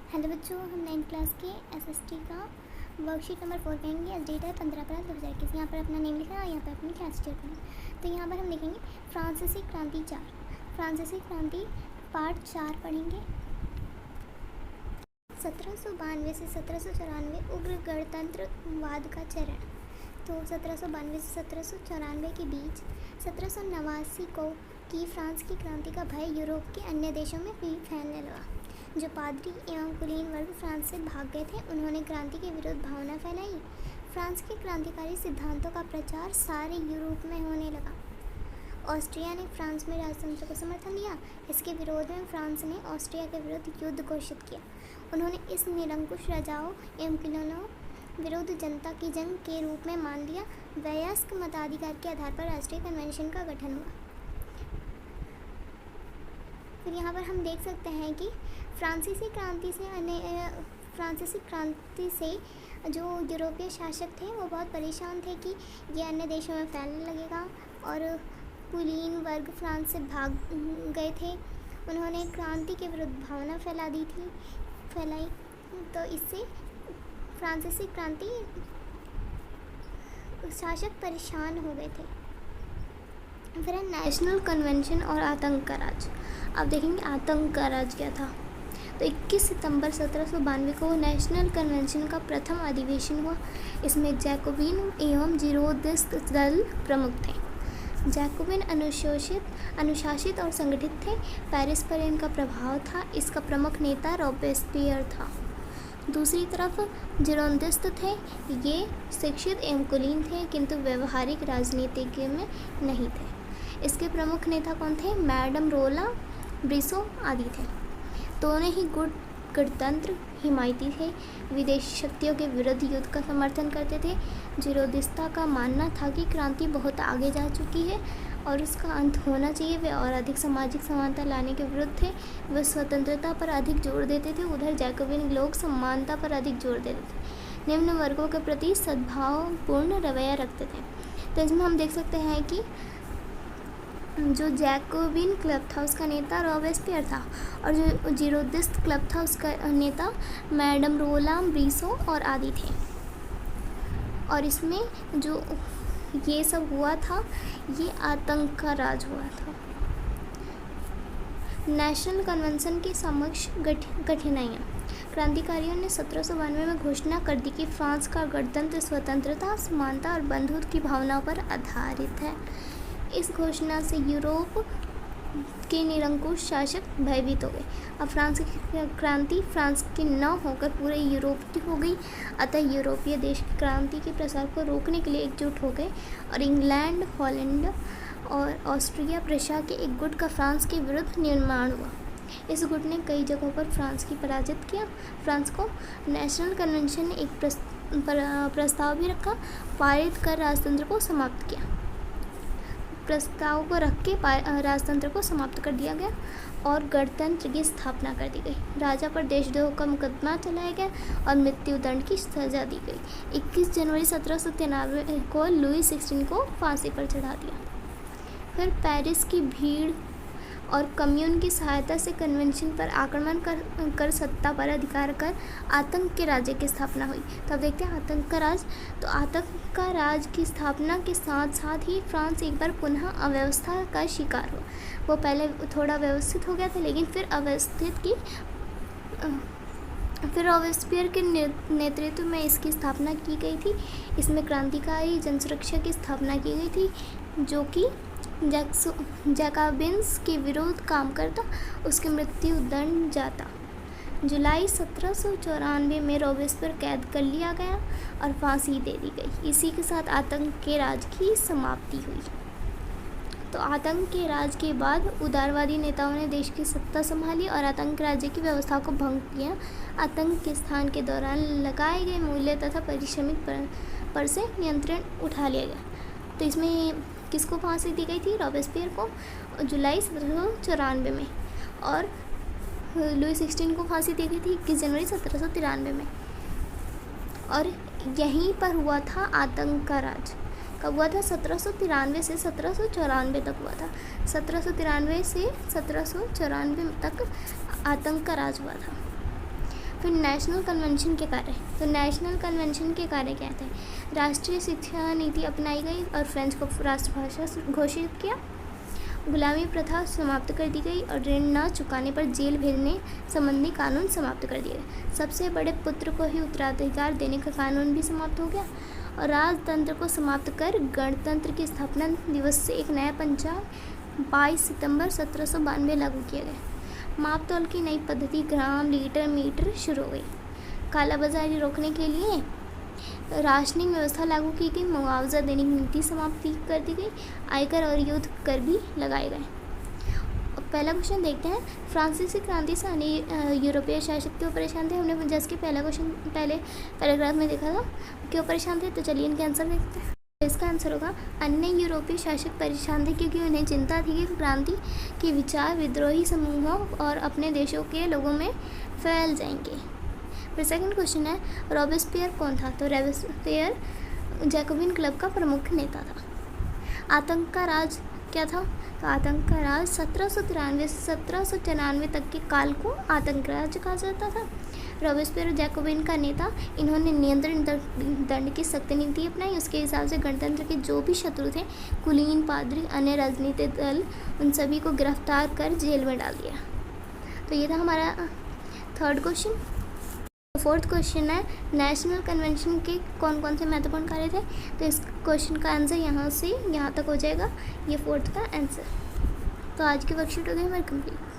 Hello बच्चों, हम 9th class के एसएसटी का वर्कशीट नंबर 4 करेंगे। आज डेट है 15 अप्रैल 2021। यहाँ पर अपना नेम लिखना है, यहाँ पर अपनी क्लास टीचर करना। तो यहाँ पर हम देखेंगे फ्रांसीसी क्रांति 4, फ्रांसीसी क्रांति पार्ट 4 पढ़ेंगे। 1792 से 1794 उग्र गणतंत्रवाद का चरण। तो 1792 से 1794 के बीच 1789 को की फ्रांस की क्रांति का भय यूरोप के अन्य देशों में भी फैलने लगा। जो पादरी एवं कुलीन वर्ग फ्रांस से भाग गए थे, उन्होंने क्रांति के विरुद्ध भावना फैलाई। फ्रांस के क्रांतिकारी सिद्धांतों का प्रचार सारे यूरोप में होने लगा। ऑस्ट्रिया ने फ्रांस में राजतंत्र को समर्थन दिया। इसके विरोध में फ्रांस ने ऑस्ट्रिया के विरुद्ध युद्ध घोषित किया। उन्होंने इस निरंकुश राजाओं एवं कुलीनों विरुद्ध जनता की जंग के रूप में मान लिया। वयस्क मताधिकार के आधार पर राष्ट्रीय कन्वेंशन का गठन हुआ। फिर यहाँ पर हम देख सकते हैं कि फ्रांसीसी क्रांति से जो यूरोपीय शासक थे वो बहुत परेशान थे कि ये अन्य देशों में फैलने लगेगा, और कुलीन वर्ग फ्रांस से भाग गए थे। उन्होंने क्रांति के विरुद्ध भावना फैलाई। तो इससे फ्रांसीसी क्रांति शासक परेशान हो गए थे। फिर है नेशनल कन्वेंशन और आतंक का राज। अब देखेंगे आतंक का राज क्या था। तो 21 सितंबर 1792 को नेशनल कन्वेंशन का प्रथम अधिवेशन हुआ। इसमें जैकोबिन एवं जीरोदिस्ट दल प्रमुख थे। जैकोबिन अनुशासित और संगठित थे। पेरिस पर इनका प्रभाव था। इसका प्रमुख नेता रॉबेस्पियर था। दूसरी तरफ जीरोदिस्ट थे। ये शिक्षित एवं कुलीन थे, किंतु व्यवहारिक राजनीतिज्ञ में नहीं थे। इसके प्रमुख नेता कौन थे? मैडम रोला, ब्रिसो आदि थे। दोनों ही गणतंत्र हिमायती थे। विदेशी शक्तियों के विरुद्ध युद्ध का समर्थन करते थे। जीरोदिस्ता का मानना था कि क्रांति बहुत आगे जा चुकी है और उसका अंत होना चाहिए। वे और अधिक सामाजिक समानता लाने के विरुद्ध थे। वे स्वतंत्रता पर अधिक जोर देते थे। उधर जैकोबिन लोग समानता पर अधिक जोर देते थे। निम्न वर्गों के प्रति सद्भावपूर्ण रवैया रखते थे। तो इसमें हम देख सकते हैं कि जो जैकोबिन क्लब था उसका नेता रॉबेस्पियर था, और जो जीरोदिस्ट क्लब था उसका नेता मैडम रोला, ब्रिसो और आदि थे। और इसमें जो ये सब हुआ था, ये आतंक का राज हुआ था। नेशनल कन्वेंशन के समक्ष कठिनाइयाँ। क्रांतिकारियों ने 1792 में घोषणा कर दी कि फ्रांस का गणतंत्र स्वतंत्रता, समानता और बंधुत्व की भावना पर आधारित है। इस घोषणा से यूरोप के निरंकुश शासक भयभीत हो गए। अब फ्रांस की क्रांति फ्रांस की न होकर पूरे यूरोप की हो गई। अतः यूरोपीय देश की क्रांति के प्रसार को रोकने के लिए एकजुट हो गए, और इंग्लैंड, हॉलैंड और ऑस्ट्रिया प्रशा के एक गुट का फ्रांस के विरुद्ध निर्माण हुआ। इस गुट ने कई जगहों पर फ्रांस की पराजित किया। फ्रांस को नेशनल कन्वेंशन ने एक प्रस्ताव भी रखा, पारित कर राजतंत्र को समाप्त किया। प्रस्ताव को रख के राजतंत्र को समाप्त कर दिया गया और गणतंत्र की स्थापना कर दी गई। राजा पर देशद्रोह का मुकदमा चलाया गया और मृत्यु दंड की सजा दी गई। 21 जनवरी 1793 को लुई 16 को फांसी पर चढ़ा दिया। फिर पेरिस की भीड़ और कम्यून की सहायता से कन्वेंशन पर आक्रमण कर सत्ता पर अधिकार कर आतंक के राज्य की स्थापना हुई। तो अब देखते हैं आतंक का राज। तो आतंक का राज की स्थापना के साथ साथ ही फ्रांस एक बार पुनः अव्यवस्था का शिकार हुआ। वो पहले थोड़ा व्यवस्थित हो गया था, लेकिन फिर रॉबेस्पियर के नेतृत्व में इसकी स्थापना की गई थी। इसमें क्रांतिकारी जनसुरक्षा की स्थापना की गई थी, जो कि जैकोबिन्स के विरोध काम करता, उसके मृत्यु दंड जाता। जुलाई 1794 में रॉबेस्पियर कैद कर लिया गया और फांसी दे दी गई। इसी के साथ आतंक के राज की समाप्ति हुई। तो आतंक के राज के बाद उदारवादी नेताओं ने देश की सत्ता संभाली और आतंक राज्य की व्यवस्था को भंग किया। आतंक के स्थान के दौरान लगाए गए मूल्य तथा पारिश्रमिक पर से नियंत्रण उठा लिया गया। तो इसमें किसको फांसी दी गई थी? रॉबेस्पियर को जुलाई 1794 में, और लुई 16 को फांसी दी गई थी 21 जनवरी 1793 में। और यहीं पर हुआ था आतंक का राज। कब हुआ था? 1793 से 1794 तक हुआ था। 1793 से 1794 तक आतंक का राज हुआ था। फिर नेशनल कन्वेंशन के कार्य, तो नेशनल कन्वेंशन के कार्य क्या थे? राष्ट्रीय शिक्षा नीति अपनाई गई और फ्रेंच को राष्ट्रभाषा घोषित किया, गुलामी प्रथा समाप्त कर दी गई और ऋण न चुकाने पर जेल भेजने संबंधी कानून समाप्त कर दिए गए। सबसे बड़े पुत्र को ही उत्तराधिकार देने का कानून भी समाप्त हो गया और राजतंत्र को समाप्त कर गणतंत्र की स्थापना दिवस से एक नया पंचांग 22 सितंबर 1792 लागू किया गया। मापतौल की नई पद्धति ग्राम, लीटर, मीटर शुरू हो गई। कालाबाजारी रोकने के लिए राशनिंग व्यवस्था लागू की गई, मुआवजा देने की नीति समाप्त कर दी गई, आयकर और युद्ध कर भी लगाए गए। पहला क्वेश्चन देखते हैं, फ्रांसीसी क्रांति से अन्य यूरोपीय शासक क्यों परेशान थे? हमने जस्ट के पहला क्वेश्चन पहले पैराग्राफ में देखा था, क्यों परेशान थे? तो चलिए इनके आंसर देखते हैं। इसका आंसर होगा अन्य यूरोपीय शासक परेशान थे क्योंकि उन्हें चिंता थी कि क्रांति के विचार विद्रोही समूहों और अपने देशों के लोगों में फैल जाएंगे। फिर सेकंड क्वेश्चन है, रॉबेस्पियर कौन था? तो रॉबेस्पियर जैकोबिन क्लब का प्रमुख नेता था। आतंक का राज क्या था? तो आतंक का राज 1793 से 1794 तक के काल को आतंक राज कहा जाता था। रॉबेस्पियर जैकोबिन का नेता, इन्होंने नियंत्रण दंड की सख्त नीति अपनाई। उसके हिसाब से गणतंत्र के जो भी शत्रु थे, कुलीन, पादरी, अन्य राजनीतिक दल, उन सभी को गिरफ्तार कर जेल में डाल दिया। तो ये था हमारा थर्ड क्वेश्चन। फोर्थ क्वेश्चन है, नेशनल कन्वेंशन के कौन कौन से महत्वपूर्ण कार्य थे? तो इस क्वेश्चन का आंसर यहाँ से यहाँ तक हो जाएगा, ये फोर्थ का आंसर। तो आज की वर्कशीट हो गई हमारी कंप्लीट।